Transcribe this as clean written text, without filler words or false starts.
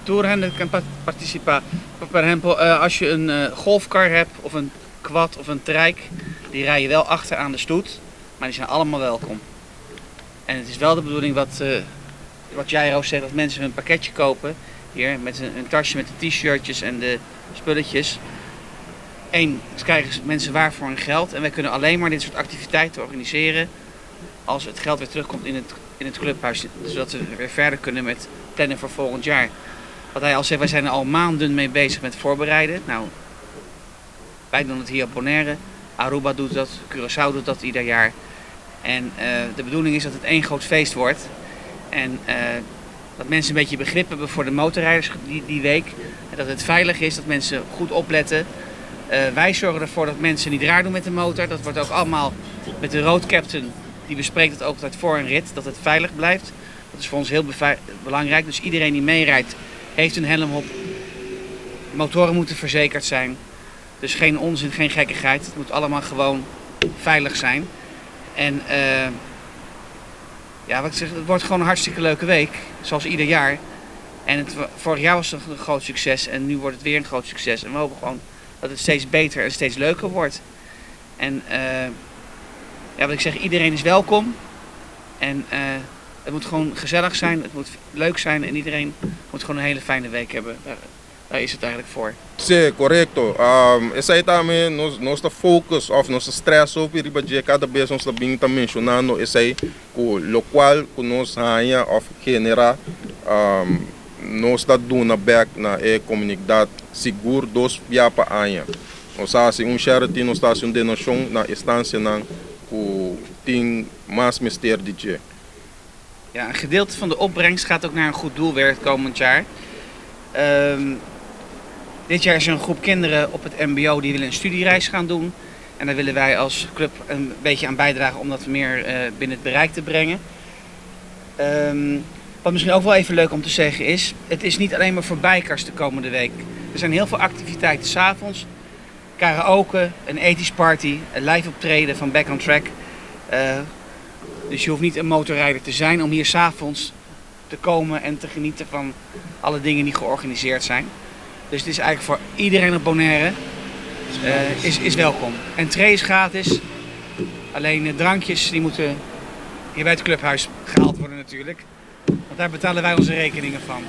toerende kan participar. Per ejemplo, als je een golfkar hebt of een quad of een trijk, die rij je wel achter aan de stoet, maar die zijn allemaal welkom. En het is wel de bedoeling wat jij Roos zegt, dat mensen hun pakketje kopen hier met een tasje met de t-shirtjes en de spulletjes. Eén, krijgen mensen waar voor hun geld en wij kunnen alleen maar dit soort activiteiten organiseren als het geld weer terugkomt in het clubhuis, zodat we weer verder kunnen met plannen voor volgend jaar. Wat hij al zegt, wij zijn er al maanden mee bezig met voorbereiden. Nou, wij doen het hier op Bonaire, Aruba doet dat, Curaçao doet dat ieder jaar. En de bedoeling is dat het één groot feest wordt. En dat mensen een beetje begrip hebben voor de motorrijders die week. En dat het veilig is, dat mensen goed opletten. Wij zorgen ervoor dat mensen niet raar doen met de motor. Dat wordt ook allemaal met de road captain, die bespreekt het ook altijd voor een rit, dat het veilig blijft. Dat is voor ons heel belangrijk. Dus iedereen die meerijdt heeft een helm op. Motoren moeten verzekerd zijn. Dus geen onzin, geen gekkigheid. Het moet allemaal gewoon veilig zijn. En ja, wat ik zeg, het wordt gewoon een hartstikke leuke week. Zoals ieder jaar. En vorig jaar was het een groot succes. En nu wordt het weer een groot succes. En we hopen gewoon dat het steeds beter en steeds leuker wordt. En ja, wat ik zeg, iedereen is welkom. En het moet gewoon gezellig zijn. Het moet leuk zijn. En iedereen moet gewoon een hele fijne week hebben. Daar is het eigenlijk voor. Sí, correcto. Essa aí também nossa focus of nossa stress op hier cada vez nós também está mencionando essa aí o qual que nós ganha of genera nós está dando back na comunidade seguro dos piapa anha. Nós assim charity nós está assim donation na instância na o tem mais mister DJ. Ja, een gedeelte van de opbrengst gaat ook naar een goed doel weer het komend jaar. Dit jaar is er een groep kinderen op het mbo die willen een studiereis gaan doen. En daar willen wij als club een beetje aan bijdragen om dat meer binnen het bereik te brengen. Wat misschien ook wel even leuk om te zeggen is, het is niet alleen maar voor bikers de komende week. Er zijn heel veel activiteiten 's avonds. Karaoke, een ethisch party, een live optreden van Back on Track. Dus je hoeft niet een motorrijder te zijn om hier 's avonds te komen en te genieten van alle dingen die georganiseerd zijn. Dus het is eigenlijk voor iedereen op Bonaire is welkom. Entree is gratis. Alleen drankjes die moeten hier bij het clubhuis gehaald worden natuurlijk. Want daar betalen wij onze rekeningen van.